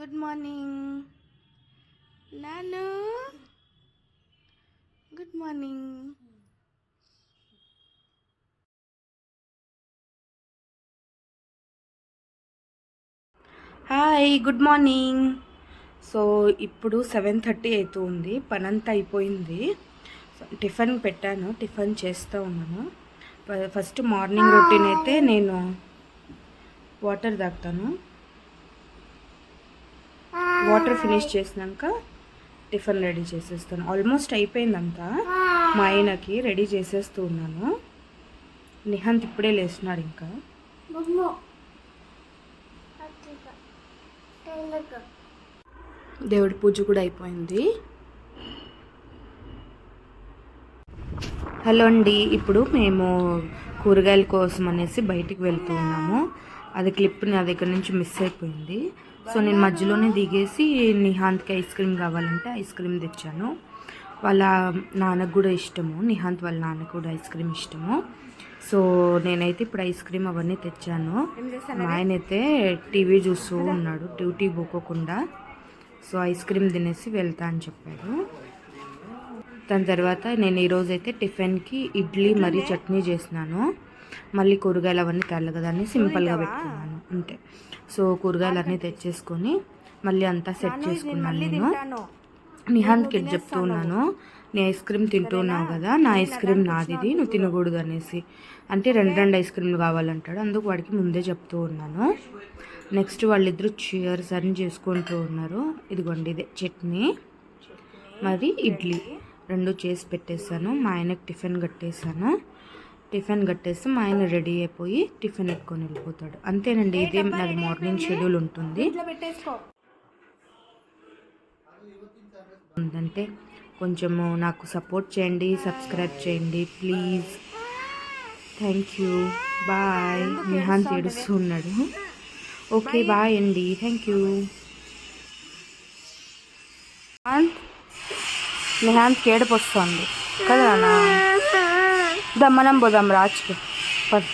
Good morning నాను. Good morning. Hi, good morning. So ఇప్పుడు 7:30 అవుతుంది. పనంతా అయిపోయింది. టిఫిన్ పెట్టాను, టిఫిన్ చేస్తూ ఉన్నాను. ఫస్ట్ మార్నింగ్ రొటీన్ అయితే నేను వాటర్ తాగుతాను. వాటర్ ఫినిష్ చేసినాక టిఫిన్ రెడీ చేసేస్తాను. ఆల్మోస్ట్ అయిపోయిందంతా. మా ఆయనకి రెడీ చేసేస్తూ ఉన్నాను. నిహాంత్ ఇప్పుడే లేచినాడు. ఇంకా దేవుడి పూజ కూడా అయిపోయింది. హలో అండి, ఇప్పుడు మేము కూరగాయల కోసం అనేసి బయటికి వెళ్తూ ఉన్నాము. అది క్లిప్ నా దగ్గర నుంచి మిస్ అయిపోయింది. సో నేను మధ్యలోనే దిగేసి నిహాంత్కి ఐస్ క్రీమ్ కావాలంటే ఐస్ క్రీమ్ తెచ్చాను. వాళ్ళ నాన్నకు కూడా ఇష్టము, నిహాంత్ వాళ్ళ నాన్నకు కూడా ఐస్ క్రీమ్ ఇష్టము. సో నేనైతే ఇప్పుడు ఐస్ క్రీమ్ అవన్నీ తెచ్చాను. మా ఆయన అయితే టీవీ చూస్తూ ఉన్నాడు, డ్యూటీ పోకోకుండా. సో ఐస్ క్రీమ్ తినేసి వెళ్తా అని చెప్పాడు. దాని తర్వాత నేను ఈరోజైతే టిఫిన్కి ఇడ్లీ మరియు చట్నీ చేసినాను. మళ్ళీ కూరగాయలు అవన్నీ తెల్ల కదా అని సింపుల్గా పెట్టుకున్నాను అంతే. సో కూరగాయలు అన్నీ తెచ్చేసుకొని మళ్ళీ అంతా సెట్ చేసుకున్నాను. నేను నిహాంత్కి చెప్తూ ఉన్నాను, నీ ఐస్ క్రీమ్ తింటూ ఉన్నావు కదా, నా ఐస్ క్రీమ్ నాది, నువ్వు తినకూడదు అనేసి. అంటే రెండు ఐస్ క్రీమ్లు కావాలంటాడు. అందుకు వాడికి ముందే చెప్తూ ఉన్నాను. నెక్స్ట్ వాళ్ళిద్దరూ చీర్స్ అని చేసుకుంటూ ఉన్నారు. ఇదిగోండి, ఇదే చట్నీ మరి ఇడ్లీ రెండు చేసి పెట్టేశాను. మా ఆయనకు టిఫిన్ కట్టేసాను. టిఫిన్ కట్టేసి మా ఆయన రెడీ అయిపోయి టిఫిన్ ఎత్తుకొని వెళ్ళిపోతాడు. అంతేనండి, ఇదే నాది మార్నింగ్ షెడ్యూల్ ఉంటుంది. అంటే కొంచెము నాకు సపోర్ట్ చేయండి, సబ్స్క్రైబ్ చేయండి please. Thank you. Bye. Nihanth ఏడుస్తూ ఉన్నాడు. ఓకే బాయ్ అండి, థ్యాంక్ యూ. నిహాంత్కి ఏడుపు వస్తుంది కదా నాన్న. దమ్మనం పోదాం రాజుకి. పది